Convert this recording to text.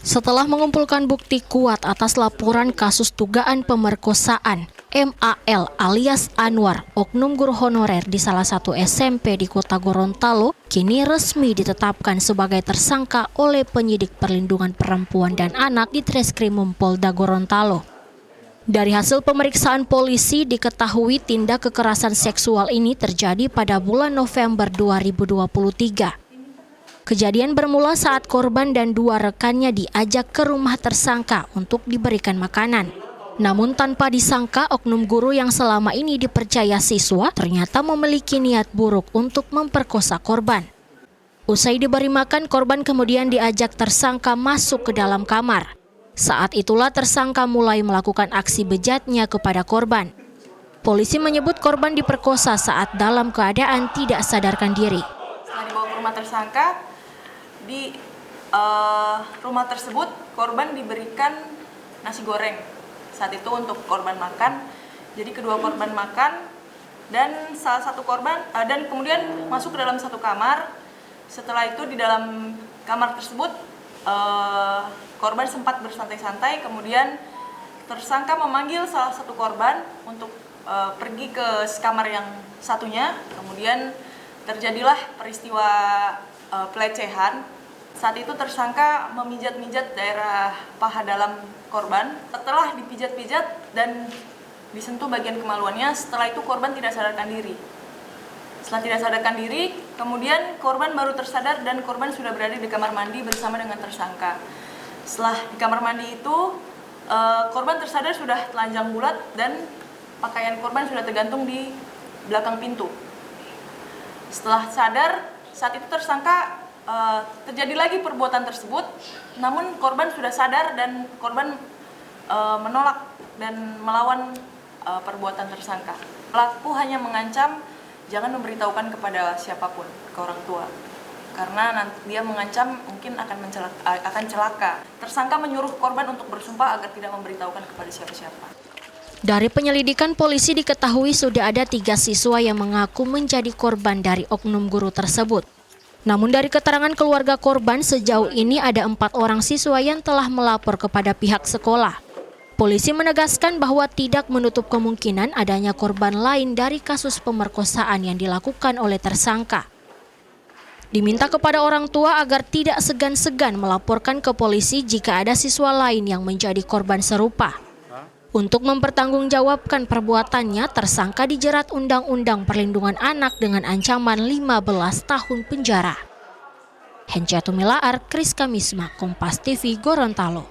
Setelah mengumpulkan bukti kuat atas laporan kasus dugaan pemerkosaan MAL alias Anwar, oknum guru honorer di salah satu SMP di Kota Gorontalo, kini resmi ditetapkan sebagai tersangka oleh penyidik perlindungan perempuan dan anak di Treskrimum Polda Gorontalo. Dari hasil pemeriksaan polisi diketahui tindak kekerasan seksual ini terjadi pada bulan November 2023. Kejadian bermula saat korban dan dua rekannya diajak ke rumah tersangka untuk diberikan makanan. Namun tanpa disangka, oknum guru yang selama ini dipercaya siswa ternyata memiliki niat buruk untuk memperkosa korban. Usai diberi makan, korban kemudian diajak tersangka masuk ke dalam kamar. Saat itulah tersangka mulai melakukan aksi bejatnya kepada korban. Polisi menyebut korban diperkosa saat dalam keadaan tidak sadarkan diri. Setelah dibawa ke rumah tersangka, di rumah tersebut korban diberikan nasi goreng saat itu untuk korban makan. Jadi kedua korban makan dan salah satu korban dan kemudian masuk ke dalam satu kamar. Setelah itu di dalam kamar tersebut korban sempat bersantai-santai, kemudian tersangka memanggil salah satu korban untuk pergi ke kamar yang satunya. Kemudian terjadilah peristiwa pelecehan. Saat itu tersangka memijat-mijat daerah paha dalam korban. Setelah dipijat-pijat dan disentuh bagian kemaluannya, setelah itu korban tidak sadarkan diri. Setelah tidak sadarkan diri, kemudian korban baru tersadar dan korban sudah berada di kamar mandi bersama dengan tersangka. Setelah di kamar mandi itu, korban tersadar sudah telanjang bulat dan pakaian korban sudah tergantung di belakang pintu. Setelah sadar, saat itu tersangka terjadi lagi perbuatan tersebut, namun korban sudah sadar dan korban menolak dan melawan perbuatan tersangka. Pelaku hanya mengancam jangan memberitahukan kepada siapapun, ke orang tua, karena nanti dia mengancam mungkin akan celaka. Tersangka menyuruh korban untuk bersumpah agar tidak memberitahukan kepada siapa-siapa. Dari penyelidikan polisi diketahui sudah ada 3 siswa yang mengaku menjadi korban dari oknum guru tersebut. Namun dari keterangan keluarga korban, sejauh ini ada 4 orang siswa yang telah melapor kepada pihak sekolah. Polisi menegaskan bahwa tidak menutup kemungkinan adanya korban lain dari kasus pemerkosaan yang dilakukan oleh tersangka. Diminta kepada orang tua agar tidak segan-segan melaporkan ke polisi jika ada siswa lain yang menjadi korban serupa. Untuk mempertanggungjawabkan perbuatannya, tersangka dijerat Undang-Undang Perlindungan Anak dengan ancaman 15 tahun penjara. Henca Tumilaar, Kris Kamisma, Kompas TV, Gorontalo.